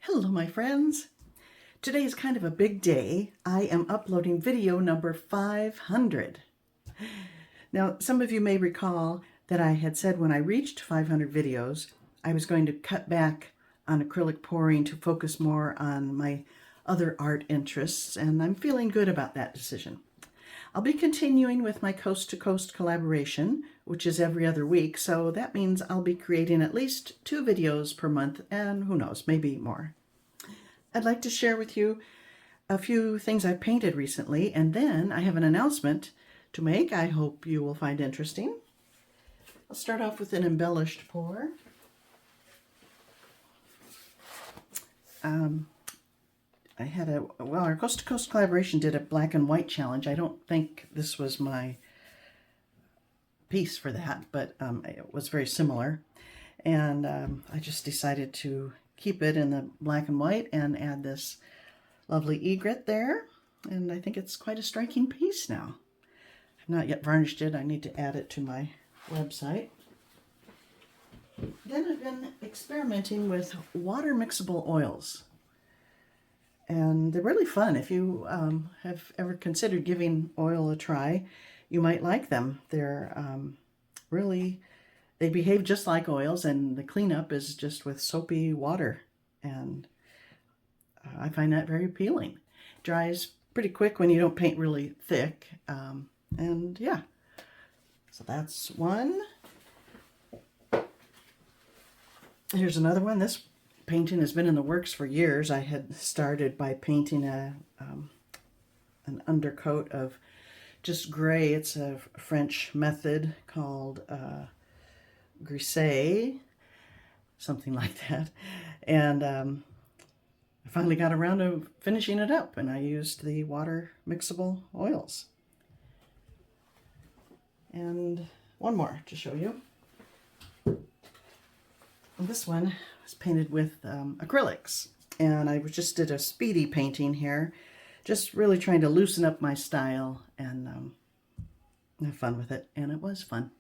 Hello, my friends. Today is kind of a big day. I am uploading video number 500. Now, some of you may recall that I had said when I reached 500 videos, I was going to cut back on acrylic pouring to focus more on my other art interests, and I'm feeling good about that decision. I'll be continuing with my coast-to-coast collaboration, which is every other week, so that means I'll be creating at least 2 videos per month, and who knows, maybe more. I'd like to share with you a few things I've painted recently, and then I have an announcement to make I hope you will find interesting. I'll start off with an embellished pour. Our Coast to Coast collaboration did a black and white challenge. I don't think this was my piece for that, but it was very similar. And I just decided to keep it in the black and white and add this lovely egret there. And I think it's quite a striking piece now. I've not yet varnished it. I need to add it to my website. Then I've been experimenting with water mixable oils. And they're really fun. If you have ever considered giving oil a try, you might like them. They're they behave just like oils, and the cleanup is just with soapy water. And I find that very appealing. It dries pretty quick when you don't paint really thick. And yeah, so that's one. Here's another one. This painting has been in the works for years. I had started by painting an undercoat of just gray. It's a French method called Grisé, something like that. And I finally got around to finishing it up, and I used the water mixable oils. And one more to show you. And this one was painted with acrylics, and I just did a speedy painting here, just really trying to loosen up my style and have fun with it, and it was fun.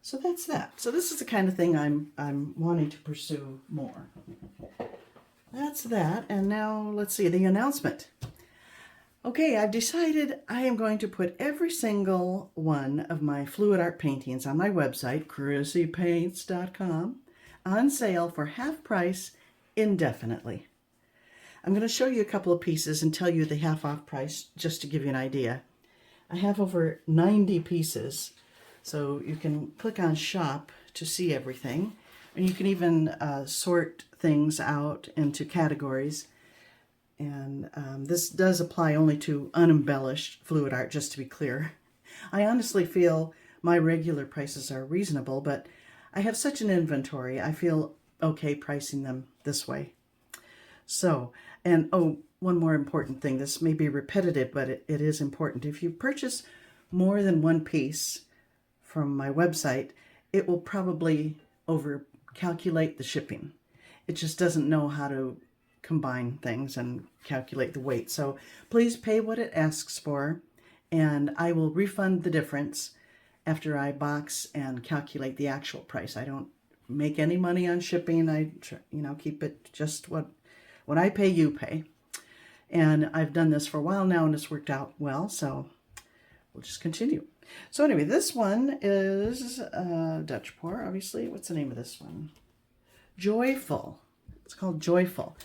So that's that. So this is the kind of thing I'm wanting to pursue more. That's that, and now let's see the announcement. Okay, I've decided I am going to put every single one of my fluid art paintings on my website, CHRISTIneJ.com, on sale for half price indefinitely. I'm going to show you a couple of pieces and tell you the half off price just to give you an idea. I have over 90 pieces, so you can click on shop to see everything, and you can even sort things out into categories. And this does apply only to unembellished fluid art, just to be clear. I honestly feel my regular prices are reasonable, but I have such an inventory, I feel okay pricing them this way. So, and oh, one more important thing. This may be repetitive, but it is important. If you purchase more than one piece from my website, it will probably over-calculate the shipping. It just doesn't know how to combine things and calculate the weight. So please pay what it asks for, and I will refund the difference after I box and calculate the actual price. I don't make any money on shipping. I keep it just what I pay, you pay. And I've done this for a while now, and it's worked out well, so we'll just continue. So anyway, this one is Dutch pour, obviously. What's the name of this one? Joyful. It's called Joyful.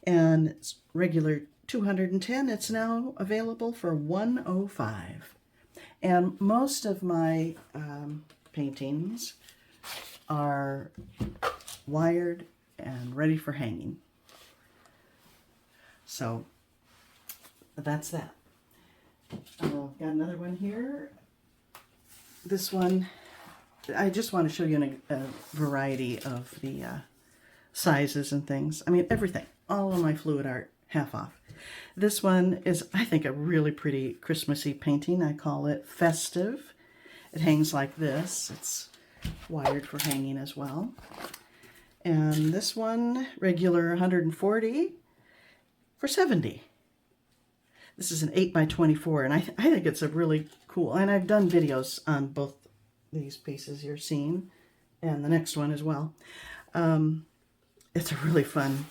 And it's regular $210. It's now available for $105. And most of my paintings are wired and ready for hanging. So that's that. Got another one here. This one, I just want to show you a variety of the sizes and things. I mean, everything. All of my fluid art, half off. This one is, I think, a really pretty Christmassy painting. I call it Festive. It hangs like this. It's wired for hanging as well. And this one, regular 140 for 70. This is an 8x24, and I think it's a really cool, and I've done videos on both these pieces you're seeing, and the next one as well. It's a really fun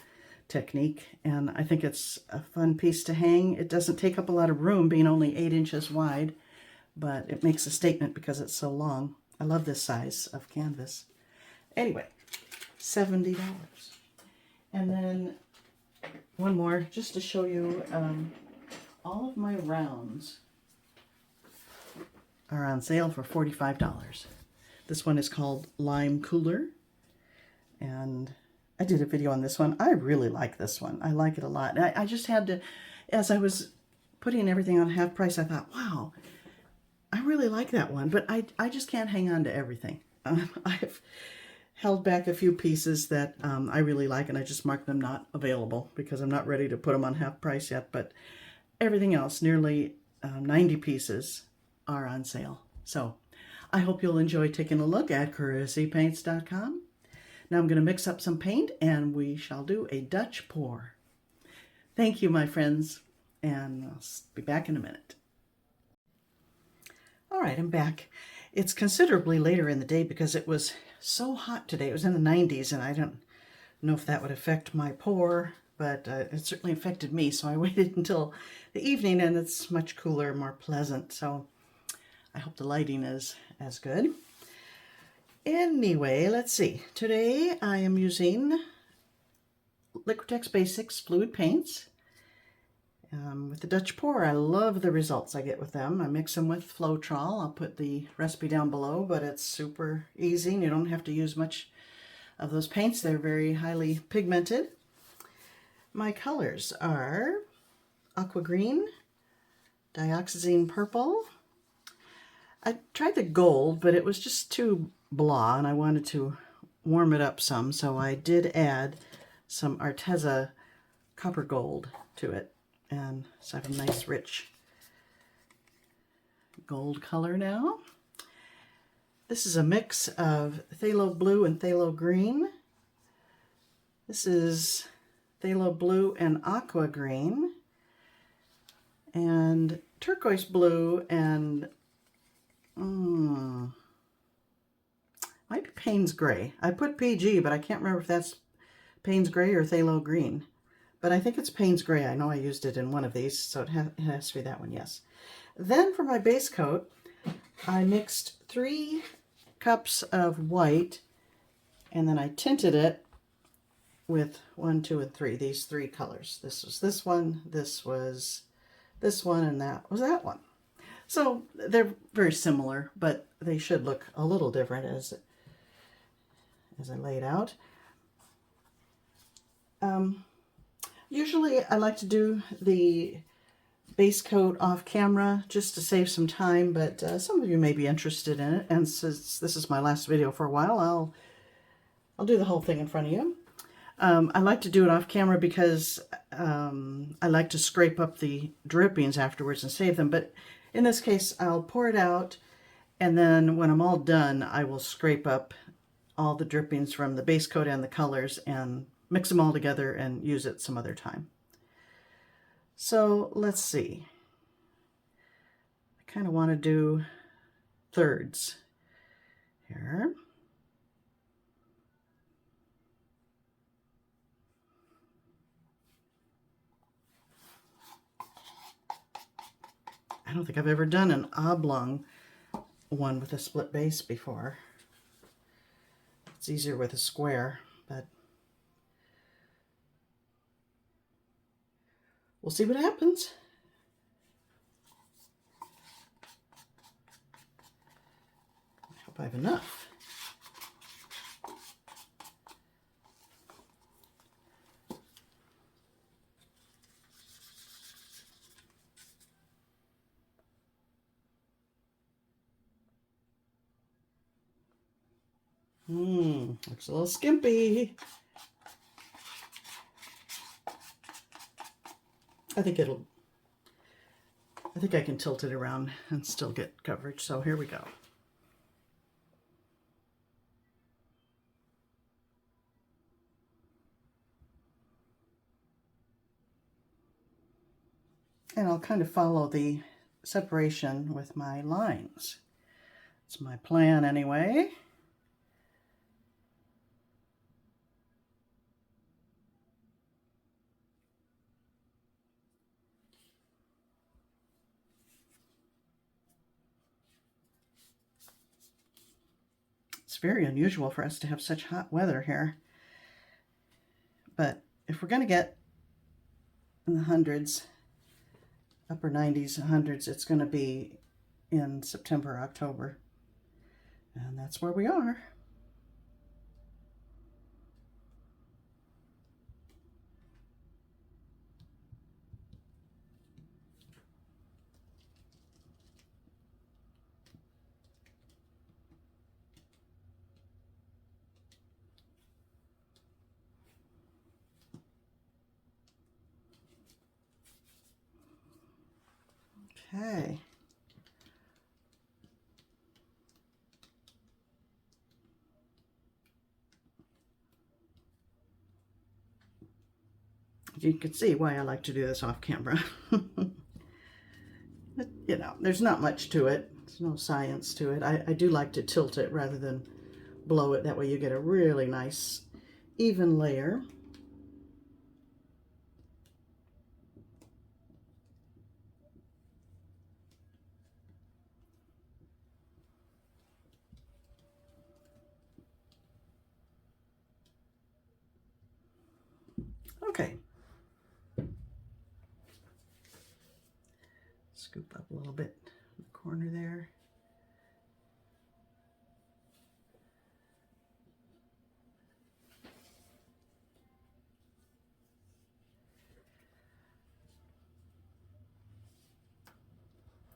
technique, and I think it's a fun piece to hang. It doesn't take up a lot of room, being only 8 inches wide, but it makes a statement because it's so long. I love this size of canvas. Anyway, $70. And then one more, just to show you, all of my rounds are on sale for $45. This one is called Lime Cooler, and I did a video on this one. I really like this one. I like it a lot. I just had to, as I was putting everything on half price, I thought, wow, I really like that one, but I just can't hang on to everything. I've held back a few pieces that I really like, and I just marked them not available because I'm not ready to put them on half price yet, but everything else, nearly 90 pieces, are on sale. So I hope you'll enjoy taking a look at CHRISTINEJ.com. Now I'm going to mix up some paint and we shall do a Dutch pour. Thank you, my friends, and I'll be back in a minute. All right, I'm back. It's considerably later in the day because it was so hot today. It was in the 90s, and I don't know if that would affect my pour, but it certainly affected me, so I waited until the evening, and it's much cooler, more pleasant, so I hope the lighting is as good. Anyway, let's see. Today I am using Liquitex Basics Fluid Paints. With the Dutch pour, I love the results I get with them. I mix them with Floetrol. I'll put the recipe down below, but it's super easy and you don't have to use much of those paints. They're very highly pigmented. My colors are Aqua Green, Dioxazine Purple. I tried the gold, but it was just too blah, and I wanted to warm it up some, so I did add some Arteza copper gold to it. And so I have a nice rich gold color now. This is a mix of Phthalo Blue and Phthalo Green. This is Phthalo Blue and Aqua Green. And Turquoise Blue and might be Payne's Gray. I put PG, but I can't remember if that's Payne's Gray or Phthalo Green. But I think it's Payne's Gray. I know I used it in one of these, so it has to be that one, yes. Then for my base coat, I mixed 3 cups of white, and then I tinted it with 1, 2, and 3, these 3 colors. This was this one, this was this one, and that was that one. So they're very similar, but they should look a little different as I lay it out. Usually I like to do the base coat off camera just to save some time, but some of you may be interested in it, and since this is my last video for a while, I'll do the whole thing in front of you. I like to do it off camera because I like to scrape up the drippings afterwards and save them, but in this case I'll pour it out, and then when I'm all done I will scrape up all the drippings from the base coat and the colors and mix them all together and use it some other time. So let's see. I kind of want to do thirds here. I don't think I've ever done an oblong one with a split base before. It's easier with a square, but we'll see what happens. I hope I have enough. Looks a little skimpy. I think I can tilt it around and still get coverage, so here we go. And I'll kind of follow the separation with my lines. It's my plan anyway. very unusual for us to have such hot weather here. But if we're going to get in the hundreds, upper 90s, hundreds, it's going to be in September, October. And that's where we are. Okay. You can see why I like to do this off camera. But, you know, there's not much to it. There's no science to it. I do like to tilt it rather than blow it. That way you get a really nice even layer. Okay. Scoop up a little bit in the corner there.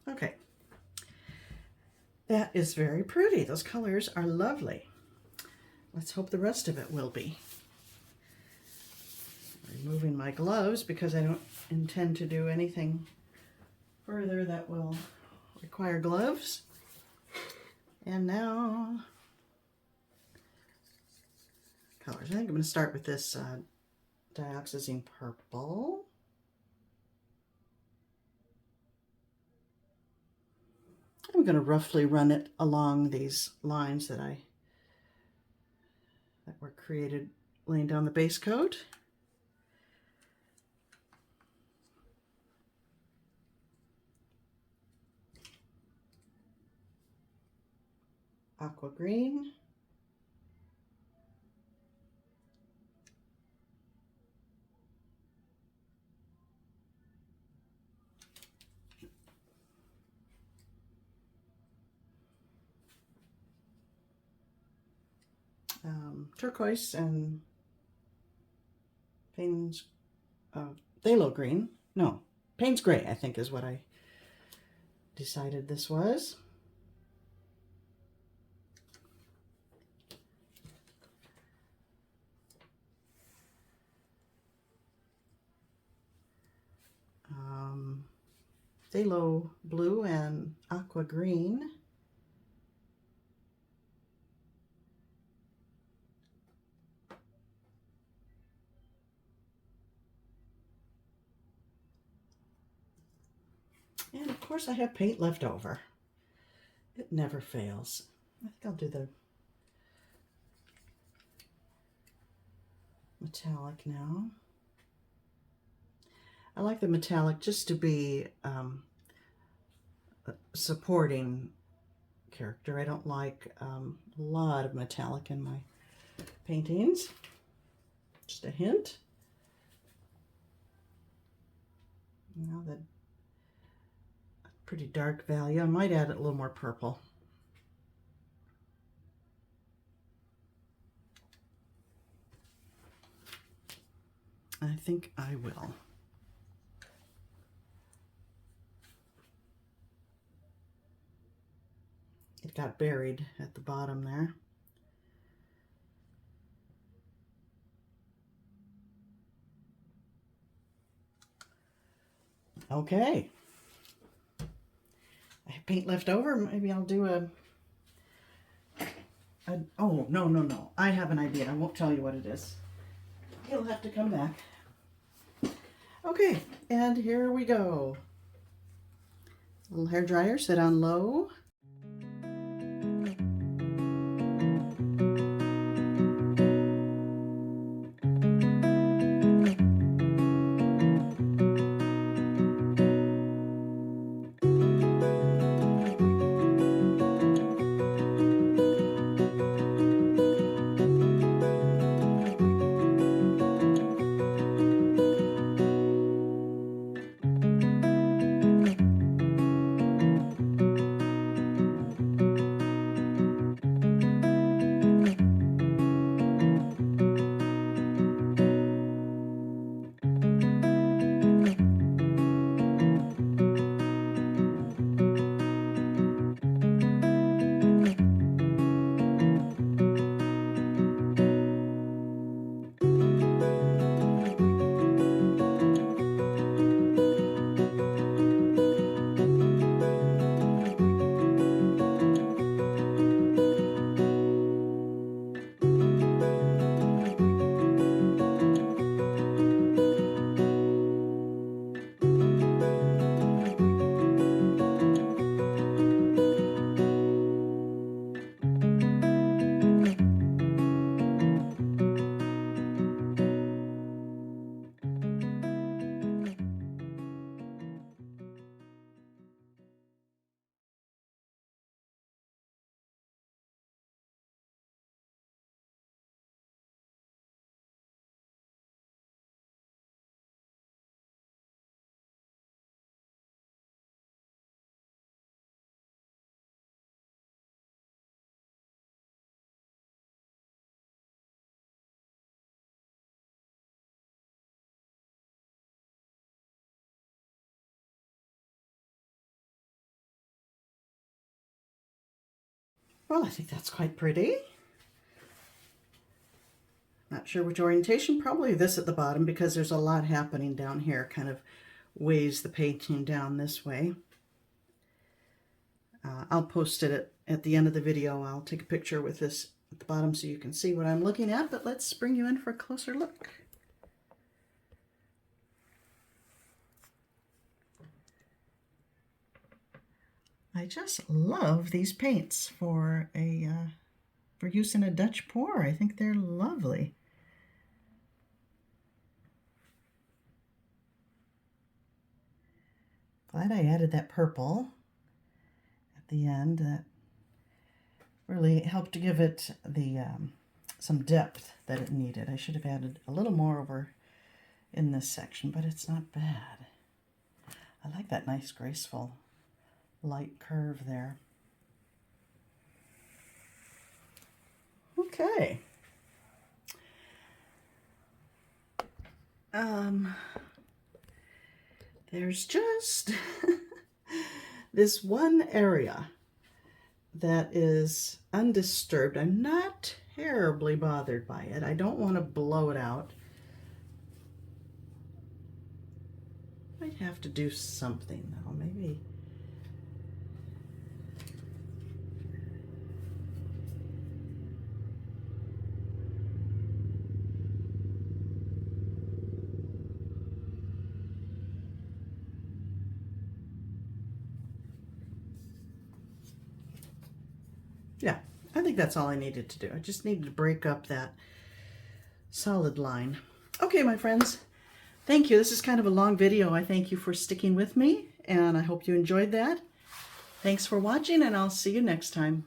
Okay. That is very pretty. Those colors are lovely. Let's hope the rest of it will be. Removing my gloves because I don't intend to do anything further that will require gloves. And now, colors. I think I'm going to start with this Dioxazine Purple. I'm going to roughly run it along these lines that were created laying down the base coat. Aqua Green. Turquoise and Payne's Phthalo Green. No, Payne's Gray, I think is what I decided this was. Phthalo Blue and Aqua Green. And of course I have paint left over. It never fails. I think I'll do the metallic now. I like the metallic just to be a supporting character. I don't like a lot of metallic in my paintings. Just a hint. Now that pretty dark value, I might add a little more purple. I think I will. It got buried at the bottom there. Okay. I have paint left over. Maybe I'll do oh, no. I have an idea. I won't tell you what it is. You'll have to come back. Okay, and here we go. Little hair dryer set on low. Well, I think that's quite pretty. Not sure which orientation, probably this at the bottom because there's a lot happening down here, kind of weighs the painting down this way. I'll post it at the end of the video. I'll take a picture with this at the bottom so you can see what I'm looking at, but let's bring you in for a closer look. I just love these paints for use in a Dutch pour. I think they're lovely. Glad I added that purple at the end. That really helped to give it the some depth that it needed. I should have added a little more over in this section, but it's not bad. I like that nice graceful light curve there. Okay. There's just this one area that is undisturbed. I'm not terribly bothered by it. I don't want to blow it out. Might have to do something though, maybe. Yeah, I think that's all I needed to do. I just needed to break up that solid line. Okay, my friends, thank you. This is kind of a long video. I thank you for sticking with me, and I hope you enjoyed that. Thanks for watching, and I'll see you next time.